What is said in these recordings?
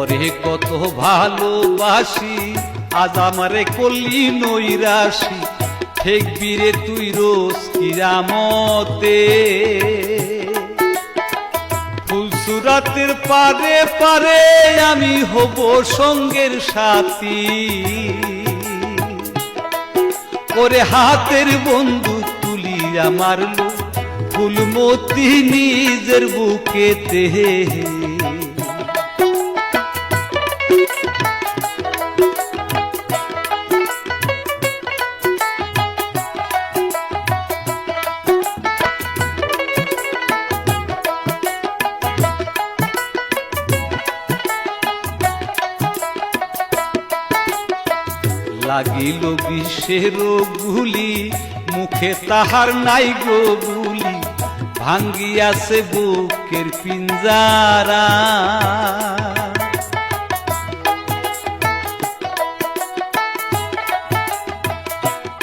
তোরে কত ভালোবাসি, আজ আমারে করলি নৈরাশি, ঠেকবি রে তুই রোজ কিরামতে। ফুলসুরাতের পারে পারে আমি হব সঙ্গের সাথী, ওরে হাতের বন্ধু তুলিয়া মারলো ফুলমতি নিজের বুকেতে। লাগিল বিষের গুলি, মুখে তাহার নাই গো বুলি, ভাঙ্গিয়াছে বুকের পিঞ্জারা।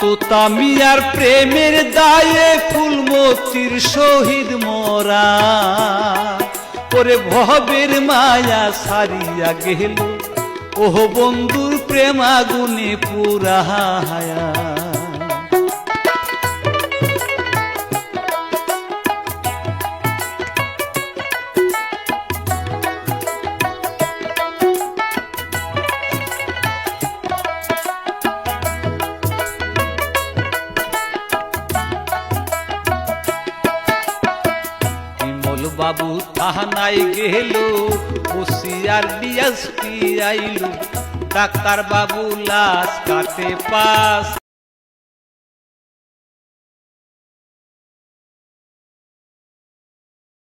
তোতা মিয়ার প্রেমের দায়ে ফুলমতির শহীদ মরা, ওরে ভবের মায়া সারিয়া গেল, ওহ বন্ধুর প্রেম আগুনে পুরাহায়া। বিমল বাবু থানায় গেল, বসিয়ার ডিএসপি আইল, ডাক্তার বাবু লাশ কাটে পাশ।